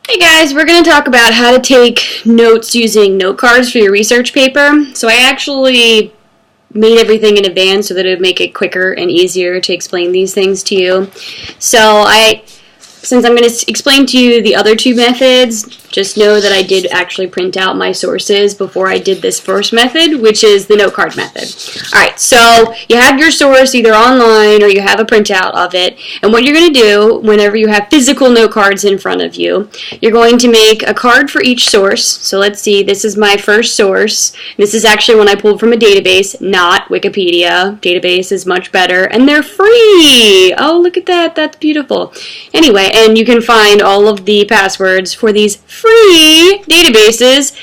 Hey guys, we're going to talk about how to take notes using note cards for your research paper. So I actually made everything in advance so that it would make it quicker and easier to explain these things to you. Since I'm going to explain to you the other two methods, just know that I did actually print out my sources before I did this first method, which is the note card method. Alright, so you have your source either online or you have a printout of it, and what you're going to do whenever you have physical note cards in front of you, you're going to make a card for each source. So let's see, this is my first source. This is actually one I pulled from a database, not Wikipedia. Database is much better, and they're free! Oh, look at that, that's beautiful. Anyway, and you can find all of the passwords for these free databases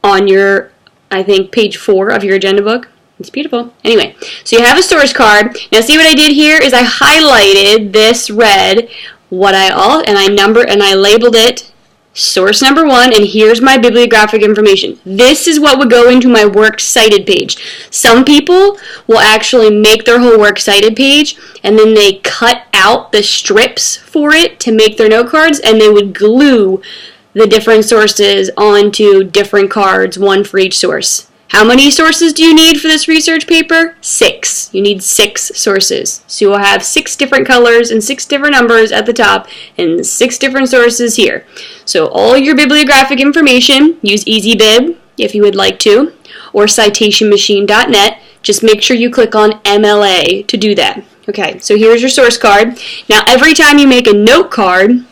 on your, I think, page 4 of your agenda book. It's beautiful. Anyway, so you have a source card. Now see what I did here is I highlighted this red, and I labeled it source number 1, and here's my bibliographic information. This is what would go into my works cited page. Some people will actually make their whole works cited page, and then they cut out the strips for it to make their note cards, and they would glue the different sources onto different cards, one for each source. How many sources do you need for this research paper? 6. You need 6 sources. So you will have 6 different colors and 6 different numbers at the top and 6 different sources here. So all your bibliographic information, use EasyBib if you would like to, or citationmachine.net. Just make sure you click on MLA to do that. Okay, so here's your source card. Now every time you make a note card,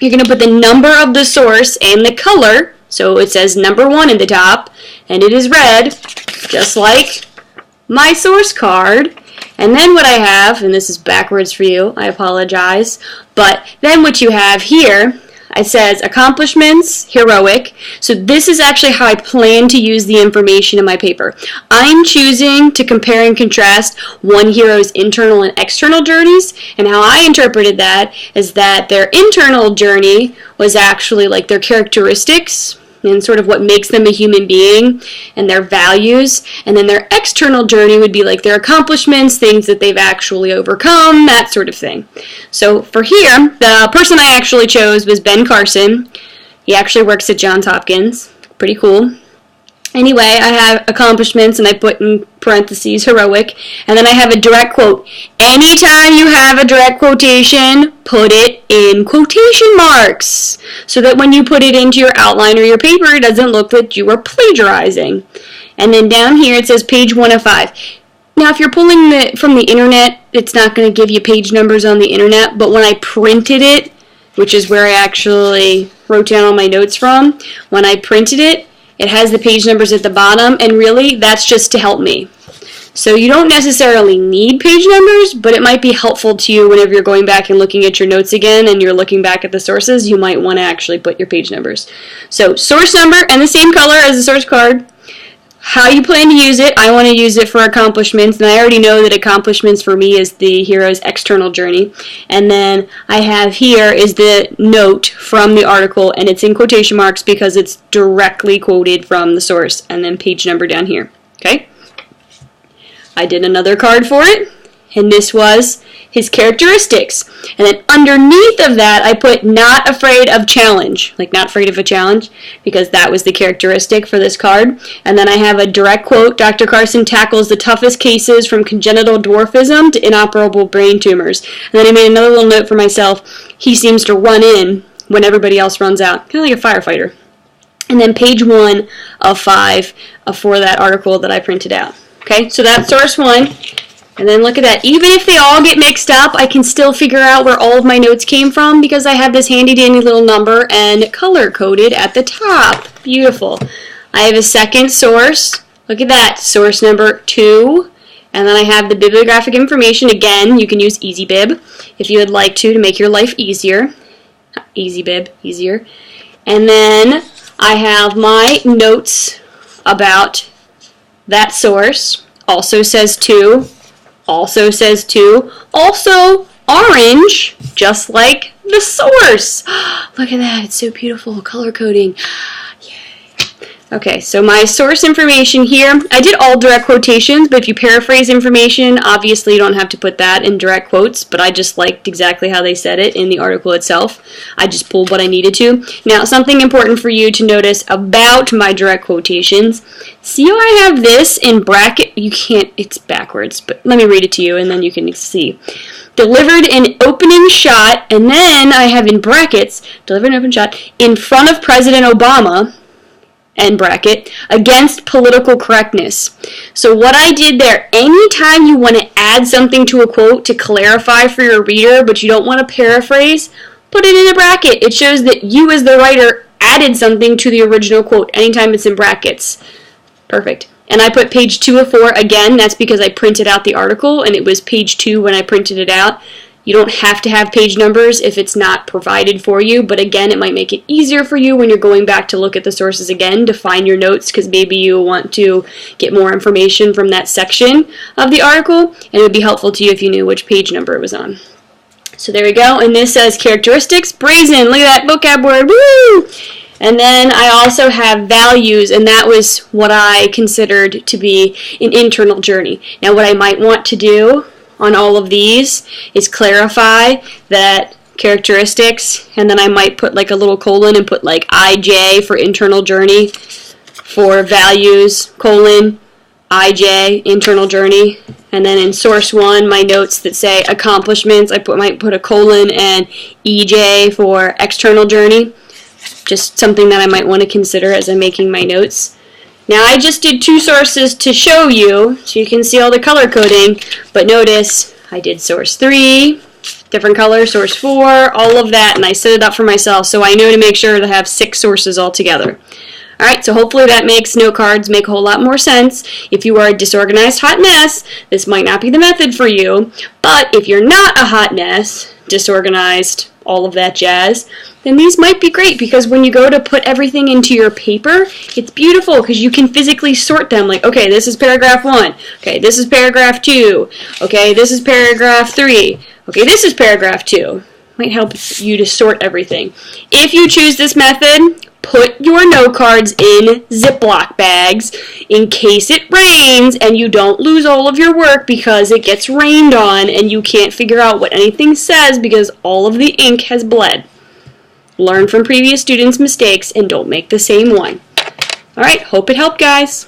you're going to put the number of the source and the color. So it says number 1 in the top, and it is red, just like my source card. And then what I have, and this is backwards for you, I apologize, but then what you have here, it says accomplishments, heroic. So this is actually how I plan to use the information in my paper. I'm choosing to compare and contrast one hero's internal and external journeys, and how I interpreted that is that their internal journey was actually like their characteristics and sort of what makes them a human being and their values, and then their external journey would be like their accomplishments, things that they've actually overcome, that sort of thing. So for here, the person I actually chose was Ben Carson. He actually works at Johns Hopkins. Pretty cool. Anyway, I have accomplishments, and I put in parentheses heroic, and then I have a direct quote. Anytime you have a direct quotation, put it in quotation marks, so that when you put it into your outline or your paper, it doesn't look like you are plagiarizing. And then down here it says page 1 of 5. Now if you're pulling from the internet, it's not going to give you page numbers on the internet, but when I printed it, which is where I actually wrote down all my notes from, when I printed it, it has the page numbers at the bottom, and really, that's just to help me. So you don't necessarily need page numbers, but it might be helpful to you whenever you're going back and looking at your notes again and you're looking back at the sources, you might want to actually put your page numbers. So source number and the same color as the source card. How you plan to use it, I want to use it for accomplishments, and I already know that accomplishments for me is the hero's external journey. And then I have here is the note from the article, and it's in quotation marks because it's directly quoted from the source, and then page number down here. Okay? I did another card for it, and this was his characteristics. And then underneath of that, I put not afraid of challenge, like not afraid of a challenge, because that was the characteristic for this card. And then I have a direct quote, Dr. Carson tackles the toughest cases from congenital dwarfism to inoperable brain tumors. And then I made another little note for myself, he seems to run in when everybody else runs out, kind of like a firefighter. And then page 1 of 5 for that article that I printed out. Okay, so that's source 1. And then look at that. Even if they all get mixed up, I can still figure out where all of my notes came from because I have this handy-dandy little number and color-coded at the top. Beautiful. I have a second source. Look at that. Source number 2. And then I have the bibliographic information. Again, you can use EasyBib if you would like to make your life easier. EasyBib, easier. And then I have my notes about that source. Also says 2. Also says 2. Also orange, just like the source. Look at that. It's so beautiful. Color coding. Yay. Okay, so my source information here, I did all direct quotations, but if you paraphrase information, obviously you don't have to put that in direct quotes, but I just liked exactly how they said it in the article itself. I just pulled what I needed to. Now, something important for you to notice about my direct quotations, see how I have this in bracket? You can't, it's backwards, but let me read it to you and then you can see. Delivered in opening shot, and then I have in brackets, delivered in open shot, in front of President Obama, end bracket, against political correctness. So what I did there, anytime you want to add something to a quote to clarify for your reader, but you don't want to paraphrase, put it in a bracket. It shows that you as the writer added something to the original quote anytime it's in brackets. Perfect. And I put page 2 of 4, again, that's because I printed out the article, and it was page 2 when I printed it out. You don't have to have page numbers if it's not provided for you, but again, it might make it easier for you when you're going back to look at the sources again to find your notes, because maybe you want to get more information from that section of the article, and it would be helpful to you if you knew which page number it was on. So there we go, and this says characteristics, brazen, look at that vocab word, woo! And then I also have values, and that was what I considered to be an internal journey. Now what I might want to do on all of these is clarify that characteristics, and then I might put like a little colon and put like IJ for internal journey, for values, colon, IJ, internal journey, and then in source 1, my notes that say accomplishments, I might put a colon and EJ for external journey, just something that I might want to consider as I'm making my notes. Now I just did 2 sources to show you, so you can see all the color coding, but notice I did source 3, different color, source 4, all of that, and I set it up for myself so I know to make sure to have 6 sources all together. Alright, so hopefully that makes note cards make a whole lot more sense. If you are a disorganized hot mess, this might not be the method for you, but if you're not a hot mess, disorganized, all of that jazz, then these might be great, because when you go to put everything into your paper, it's beautiful because you can physically sort them, like, okay, this is paragraph 1, okay, this is paragraph 2, okay, this is paragraph 3, okay, this is paragraph 2. Might help you to sort everything. If you choose this method, put your note cards in Ziploc bags in case it rains and you don't lose all of your work because it gets rained on and you can't figure out what anything says because all of the ink has bled. Learn from previous students' mistakes and don't make the same one. Alright, hope it helped, guys.